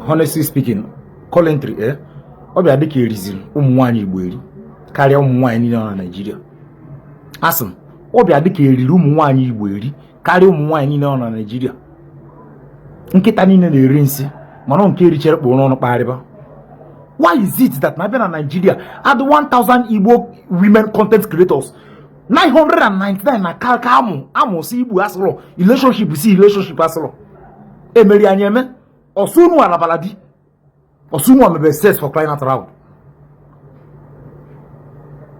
honestly speaking, commentary, obi adike reason ụmụnwaanyị Igbo eri karịa ụmụnwaanyị niile na Nigeria. Asị obi adike eriri ụmụnwaanyị Igbo eri karịa ụmụnwaanyị niile na Nigeria. Nkịta niile na-eri nsị mana nke erichere kpụrụ n'ọnụ kparịba. Why is it that na Nigeria at 1,000 Igbo women content creators 999 na kalka amụ si Igbo asụrụ relationship asụrụ emeri anyị eme osunu alabaladi osunu amebe sex for crying out loud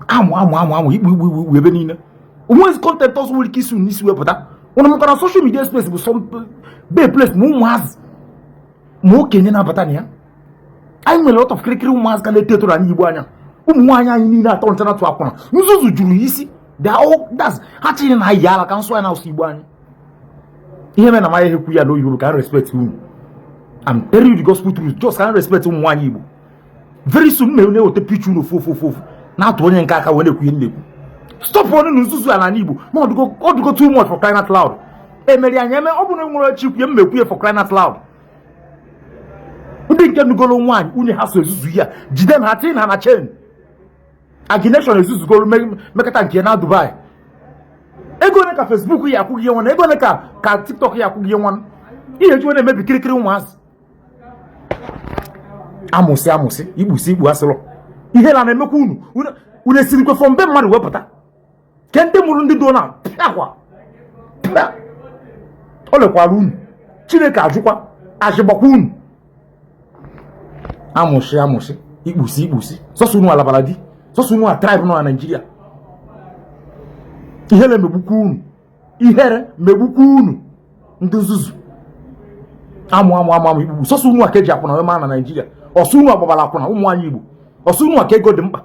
amụ Igbo ebe niile onwezi content ọsọ nwere ike isu n'isi wepụta ụnụ mụtara social media space bụ some place ma ụmụazị ma okenye na-abata na ya. Anyị nwere lot of kirikiri ụmụazị ka na-eto eto na Igbo anya ụmụ nwaanyị anyị niile atọ nche na-atụ akwụna nzuzu juru isi ha chịrị na ayi ala ka nsọ ya na asụ Igbo anyị. Ihe mere na maya ekwu ya n'oyibo ka respect unu. I'm telling you the gospel truth, just can respect ụmụ nwaanyị Igbo. Very soon me na-ewote pichu unu fofu na-atụ onye nke aka wee na-ekwu ihe na-ekwu. Stop running nzuzu ala n'Igbo ma ọ dụgo too much for crying out loud. Emeri anyị eme ọ bụ na nwere chikwu mmekwu for crying out loud. Ndị nke nugolo nwaanyị unye ha so ezuzu ya jide ha tin ha na chain. Agination ezuzu golu mekata nke na Dubai. Ego ne ka Facebook ya akwụghị ihe nwana, ego ne ka TikTok ya akwụghị ihe nwana. Ihe ji wena emebi kirikiri ụmụazị. Amụsị Igbo asịrọ. Ihe na na-emekwa unu esirikwe fọ mbe mmadụ wepụta. Ke ndị mụrụ ndị do na akwa. O lekwara unu. Chineke ajụkwa ajịgbakwa unu. Amụsị Igbusi sọsọ unu alabaladi sọsọ unu a tribe nọ na Nigeria. Ihere megbukwa unu ndị nzuzu. Amụ Igbo sọsọ unu a ka eji akwụna wee maa na Nigeria. Ọsọ unu agbabala akwụna ụmụ anyị Igbo. Ọsọ unu a ka ego dị mkpa.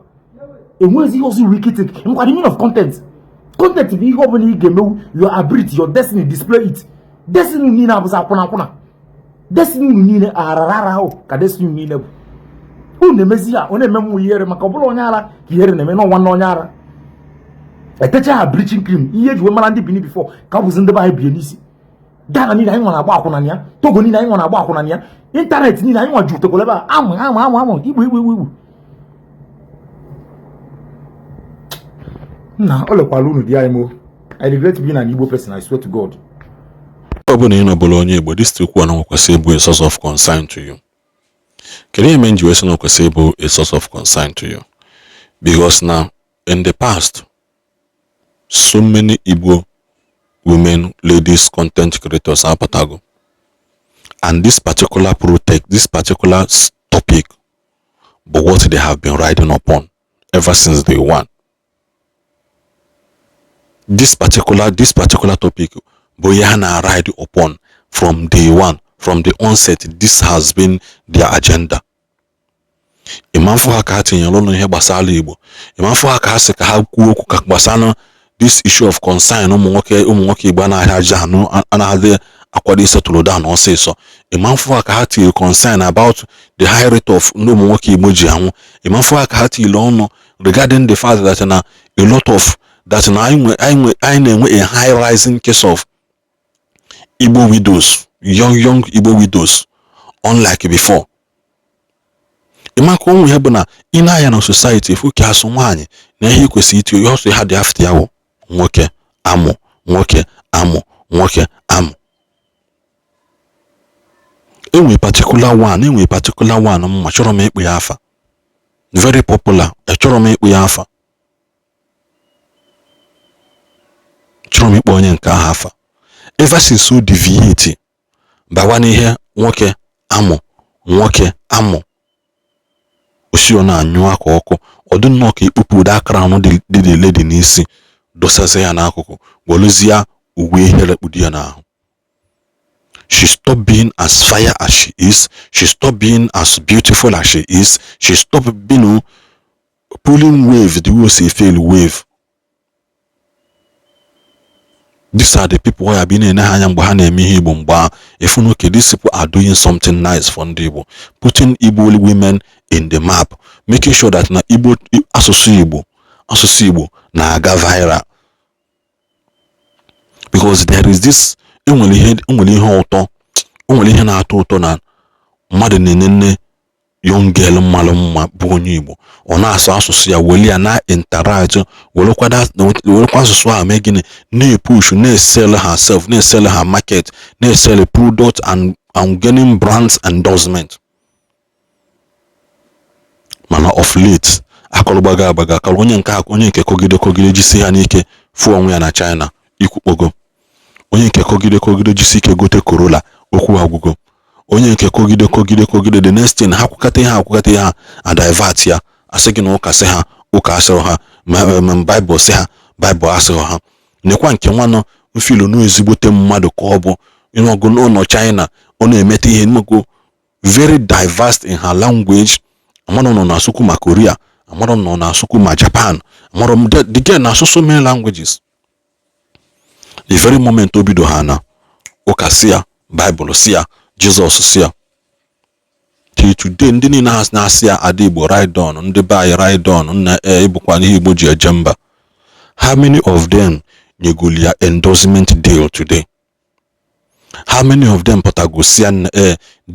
Enwezi ihe ọzọ wikiti nkwa the meaning of content. Content bụ ihe ọ bụla ị ga-emewu your ability, your destiny, display it. Destiny niile abụzi akwụna. Destiny niile arara ahụ ka destiny niile bụ. Unu emezi ya, unu eme ihere maka ọbụla onye ara ka ihere na-eme n'ọnwa na onye ara. Etecha ha bleaching cream ihe eji wee mara ndị Benin before ka ọ bụzi ndị be anyị bie n'isi. Ghana niile anyị nwa na-agba akwụna na ya, Togo niile anyị nwa na-agba akwụna na ya, internet niile anyị nwa ju tegolo ebe a amụ Igbo. Nna o lekwala unu dị anyị mo. I regret being an Igbo person, I swear to God. Ọ bụ na ị nọbụla onye Igbo, this still kwuo na nwekwasị ịbụ a source of concern to you. Kedu ihe nji wee sị na nwekwasị ịbụ a source of concern to you? Because now in the past so many Igbo women, ladies, content creators are patago. And this particular protect, this particular topic, but what they have been riding upon ever since day one. This particular topic, Boyana ride upon from day one, from the onset. This has been their agenda. Imanfo hakati nyalono he basala Igbo. Imanfo hakase ka ha kwuo ka gbasana this issue of concern ụmụnwoke Igbo na aja anu anahade akwado isetụlụ down ọsịsọ. Imanfo hakati concern about the high rate of ụmụnwoke Igbo ji anwụ. Imanfo hakati ile ọnụ regarding the fact that na a lot of that na I know a high rising case of Igbo widows, young Igbo widows, unlike before. Imako onwe ihe bụ na ina na society if uke asụ nwaanyị na ihe kwesị iti you also had after yawo nwoke amụ. Enwe particular one ma chọrọ m ikpe ya afa. Very popular, chọrọ m ikpe ya afa. Chọrọ m ikpe onye nke ahụ afa. Ever since so deviate bawana ihe nwoke amụ osio na anyụ aka ọkụ ọdụ nnọọ ka ikpupu ụda akara anụ dị lady n'isi dosasa ya n'akụkụ gwoluzia uwe ihere kpudi ya n'ahụ. She stopped being as fire as she is. She stopped being as beautiful as she is. She stopped being pulling wave the way she feel wave. These are the people who have been in Igbo. If you know, these people are doing something nice for Igbo, putting Igbo women in the map, making sure that na Igbo associate na aga viral. Because there is this only ihe na-atọ ụtọ na mmadụ na-enene young girl mmalụ mma bụ onye Igbo, ọ na-asụ asụsụ ya, weli ya na interact, werekwa asụsụ ahụ mee gịnị, na-epush, na-esell herself, na-esell her market, na-esell product and gaining brands endorsement. Mana of late akọlụgbaga agbaga akọlụ onye nke kogide jisi ha n'ike fụ onwe ya na China ikwukpogo, onye nke kogide jisi ike gote Corolla okwu agwụgo, onye nke kogide the next thing ha kwukata ha a divert ya, asị gị na ụka sị ha ụka asịrọ ha, Bible sị ha Bible asịrọ ha. Nekwa nke nwanọ mfilu n'ezigbote mmadụ ka ọ bụ ịnọgụ n'ụlọ China, ọ na-emete ihe nnukwu very diverse in her language. Amara nọ na asụkwu ma Korea, amara nọ na asụkwu ma Japan, amara the girl na so many languages. The very moment obido ha na ụka si ya, Bible si ya, Jesus si ya, till today ndị niile ha na-asị ya ada Igbo ride on, ndị be anyị ride on, na ịbụkwa ihe Igbo ji eje mba. How many of them nyegolu ya endorsement deal today? How many of them pụtagosian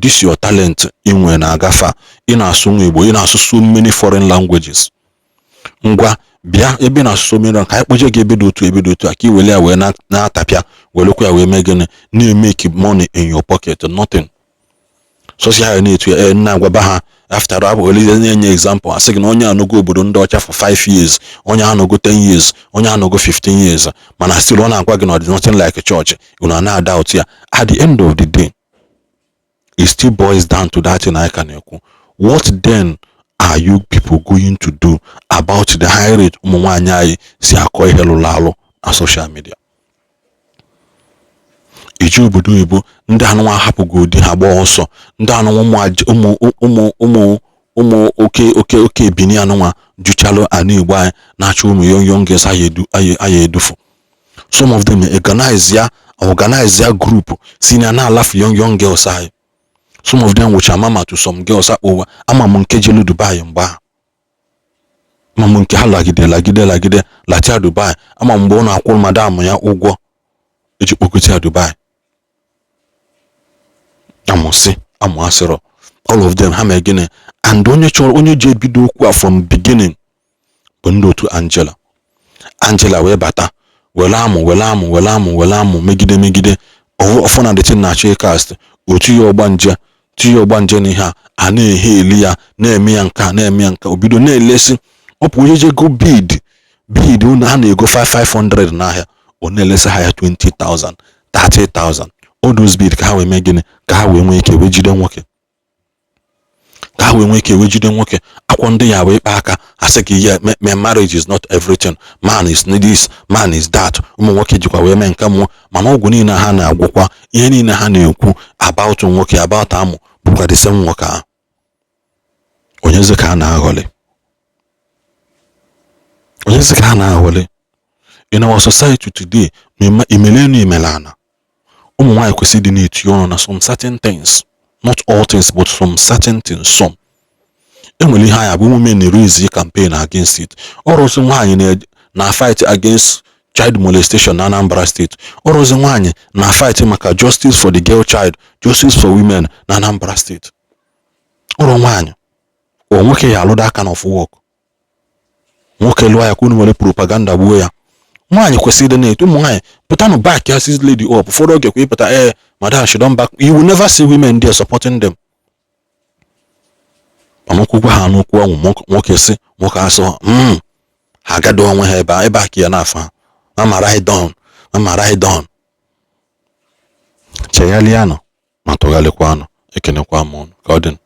this your talent inwe na agafa, ị na-asụ Igbo, ị na-asụ so many foreign languages. Ngwa bịa ebe na-asụ so many, ka anyị kpoje gị ebe dị otu a ka i wele ya wee na-atapịa, welekwa ya wee mee gịnị, na-make money in your pocket, nothing. Social ya na-etu ya na-agwaba ha after abụ wele na-enye example, asị gị na onye anọgo obodo ndị ọcha for 5 years, onye anọgo 10 years, onye anọgo 15 years, mana still ọ na-agwa gị na ọ dị nothing like church, unu na-doubt ya. At the end of the day, it still boils down to that thing I can ekwu. What then are you people going to do about the high rate ụmụ nwaanyị anyị si akọ ihe lụrụ alụ na social media? Iji obodo Igbo ndị anụnwa hapụgo di ha gbaa ọsọ, ndị anụnwa ụmụ oke ebini anụnwa juchalụ ana Igbo anyị na-achọ ụmụ young girls aya edufu. Some of them organize ya group si na alafu young girls anyị. Some of them which are mama to some girls akpọwa ama m nke jelu Dubai mgba, ama m nke ha lagide latia Dubai, ama mgbe ọ na-akwụ madam ya ụgwọ eji kpokọta ya Dubai. Amụ asịrọ, all of them ha mee gịnị, and onye ji ebido okwu a from beginning bụ ndị otu Angela wee bata wele amụ megide ọfụna the thing na-achọ cast otu ya ọgbanje n'ihe a na-ehe eli ya, na-eme ya nka obido na-elesi ọpụ onye jego bid unu ha na-ego 500 n'ahịa, ọ na-elesi ha ya 20,000 30,000. All those bid ka ha wee mee gịnị, ka ha wee nwee ike wee jide nwoke, akwọ ndị ya wee kpa aka asị gị ya marriage is not everything, man is this, man is that. Ụmụ nwoke jikwa wee mee nke mmụọ, mana ọgwụ niile ha na-agwụkwa, ihe niile ha na-ekwu about nwoke, about amụ bụkwa the same nwoke ahụ. Onyezi ka ha na-aghọlị. In our society today, imelana ụmụ nwaanyị kwesịrị dị na-etinye ọnụ na some certain things, not all things but some certain things. Some enwere ihe anya bụ women na-raise campaign against it. Ọrụzi nwaanyị na fight against child molestation na Anambra State. Ọrụzi nwaanyị na fight maka justice for the girl child, justice for women na Anambra State. Ọrụ nwaanyị o nwoke ya alụda aka of work, nwoke lụọ ya ka unu nwere propaganda gbuo ya. Nwaanyị kwesịrị na-eto ụmụ nwaanyị pụta no back ya sis lady up ụfọdụ oge kwa ịpụta madam she don back, you will never see women there supporting them. Amakwụkwọ ha n'okwu ọnwụ nwoke asọ ha agado onwe ha ebe a ka ya na-afọ ha mama ride on cheghalịa nọ ma tụgharịkwa anụ ekenekwa m ọnụ ka ọ dị.